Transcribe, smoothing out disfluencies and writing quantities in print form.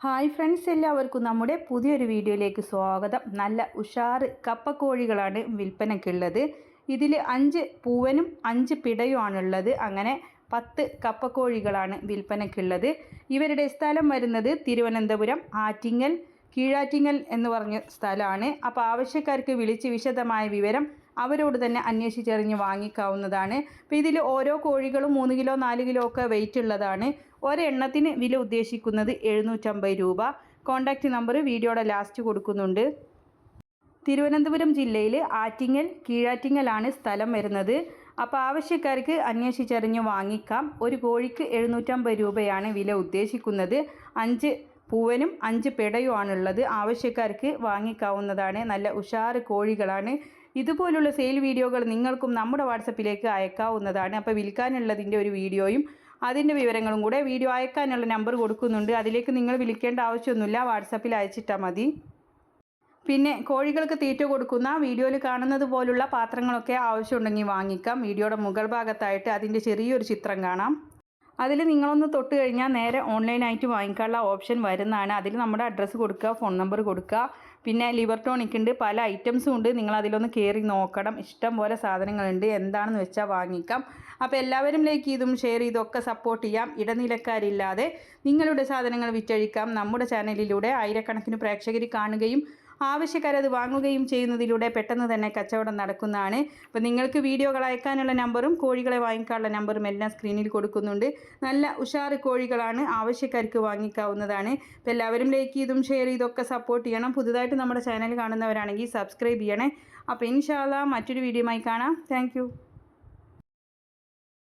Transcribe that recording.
Hi friends, എല്ലാവർക്കും നമ്മുടെ പുതിയൊരു വീഡിയോയിലേക്ക് സ്വാഗതം. നല്ല ഉഷാറ് കപ്പക്കോഴികളാണ് വിൽപ്പനയ്ക്കുള്ളത്. ഇതിൽ 5 പൂവനും 5 പിടയുമാണുള്ളത്. അങ്ങനെ 10 കപ്പക്കോഴികളാണ് വിൽപ്പനയ്ക്കുള്ളത്. ഇവരുടെ സ്ഥലം വരുന്നത് തിരുവനന്തപുരം ആറ്റിങ്ങൽ കീഴാറ്റിങ്ങൽ എന്ന് പറഞ്ഞ സ്ഥലമാണ്. അപ്പോൾ ആവശ്യക്കാർക്ക് വിളിച്ച് വിശദമായ വിവരം അവരോട് തന്നെ അന്വേഷിച്ചറിഞ്ഞ് വാങ്ങിക്കാവുന്നതാണ്. അപ്പോൾ ഇതിൽ ഓരോ കോഴികളും 3 കിലോ 4 കിലോ ഒക്കെ വെയിറ്റ് ഉള്ളതാണ്. ഒരെണ്ണത്തിന് വില ഉദ്ദേശിക്കുന്നത് 750 രൂപ. കോൺടാക്റ്റ് നമ്പർ വീഡിയോയുടെ ലാസ്റ്റ് കൊടുക്കുന്നുണ്ട്. തിരുവനന്തപുരം ജില്ലയിൽ ആറ്റിങ്ങൽ കീഴാറ്റിങ്ങലാണ് സ്ഥലം വരുന്നത്. അപ്പോൾ ആവശ്യക്കാർക്ക് അന്വേഷിച്ചറിഞ്ഞ് വാങ്ങിക്കാം. ഒരു കോഴിക്ക് 750 രൂപയാണ് വില ഉദ്ദേശിക്കുന്നത്. 5 പൂവനും 5 പിടയുമാണുള്ളത്. ആവശ്യക്കാർക്ക് വാങ്ങിക്കാവുന്നതാണ്. നല്ല ഉഷാറ് കോഴികളാണ്. ഇതുപോലുള്ള സെയിൽ വീഡിയോകൾ നിങ്ങൾക്കും നമ്മുടെ വാട്സപ്പിലേക്ക് അയക്കാവുന്നതാണ്. അപ്പോൾ വിൽക്കാനുള്ളതിൻ്റെ ഒരു വീഡിയോയും അതിൻ്റെ വിവരങ്ങളും കൂടെ വീഡിയോ അയക്കാനുള്ള നമ്പർ കൊടുക്കുന്നുണ്ട്. അതിലേക്ക് നിങ്ങൾ വിളിക്കേണ്ട ആവശ്യമൊന്നുമില്ല, വാട്സപ്പിൽ അയച്ചിട്ടാൽ മതി. പിന്നെ കോഴികൾക്ക് തീറ്റ കൊടുക്കുന്ന വീഡിയോയിൽ കാണുന്നത് പോലുള്ള പാത്രങ്ങളൊക്കെ ആവശ്യമുണ്ടെങ്കിൽ വാങ്ങിക്കാം. വീഡിയോയുടെ മുകൾ ഭാഗത്തായിട്ട് അതിൻ്റെ ചെറിയൊരു ചിത്രം കാണാം. അതിൽ നിങ്ങളൊന്ന് തൊട്ട് കഴിഞ്ഞാൽ നേരെ ഓൺലൈനായിട്ട് വാങ്ങിക്കാനുള്ള ഓപ്ഷൻ വരുന്നതാണ്. അതിൽ നമ്മുടെ അഡ്രസ്സ് കൊടുക്കുക, ഫോൺ നമ്പർ കൊടുക്കുക. പിന്നെ ലിവർ ടോണിക് ഉണ്ട്, പല ഐറ്റംസും ഉണ്ട്. നിങ്ങൾ അതിലൊന്ന് കയറി നോക്കണം. ഇഷ്ടം പോലെ സാധനങ്ങളുണ്ട്. എന്താണെന്ന് വെച്ചാൽ വാങ്ങിക്കാം. അപ്പോൾ എല്ലാവരും ലൈക്ക് ചെയ്തും ഷെയർ ചെയ്തൊക്കെ സപ്പോർട്ട് ചെയ്യാം. ഇടനിലക്കാരില്ലാതെ നിങ്ങളുടെ സാധനങ്ങൾ വിറ്റഴിക്കാം. നമ്മുടെ ചാനലിലൂടെ ആയിരക്കണക്കിന് പ്രേക്ഷകർ കാണുകയും ആവശ്യക്കാരത് വാങ്ങുകയും ചെയ്യുന്നതിലൂടെ പെട്ടെന്ന് തന്നെ കച്ചവടം നടക്കുന്നതാണ്. അപ്പോൾ നിങ്ങൾക്ക് വീഡിയോകൾ അയക്കാനുള്ള നമ്പറും കോഴികളെ വാങ്ങിക്കാനുള്ള നമ്പറും എല്ലാം സ്ക്രീനിൽ കൊടുക്കുന്നുണ്ട്. നല്ല ഉഷാറ് കോഴികളാണ്, ആവശ്യക്കാർക്ക് വാങ്ങിക്കാവുന്നതാണ്. അപ്പോൾ എല്ലാവരും ലൈക്ക് ചെയ്തും ഷെയർ ചെയ്തൊക്കെ സപ്പോർട്ട് ചെയ്യണം. പുതുതായിട്ട് നമ്മുടെ ചാനൽ കാണുന്നവരാണെങ്കിൽ സബ്സ്ക്രൈബ് ചെയ്യണേ. അപ്പോൾ ഇൻഷാ അല്ലാഹ് മറ്റൊരു വീഡിയോയുമായി കാണാം. താങ്ക്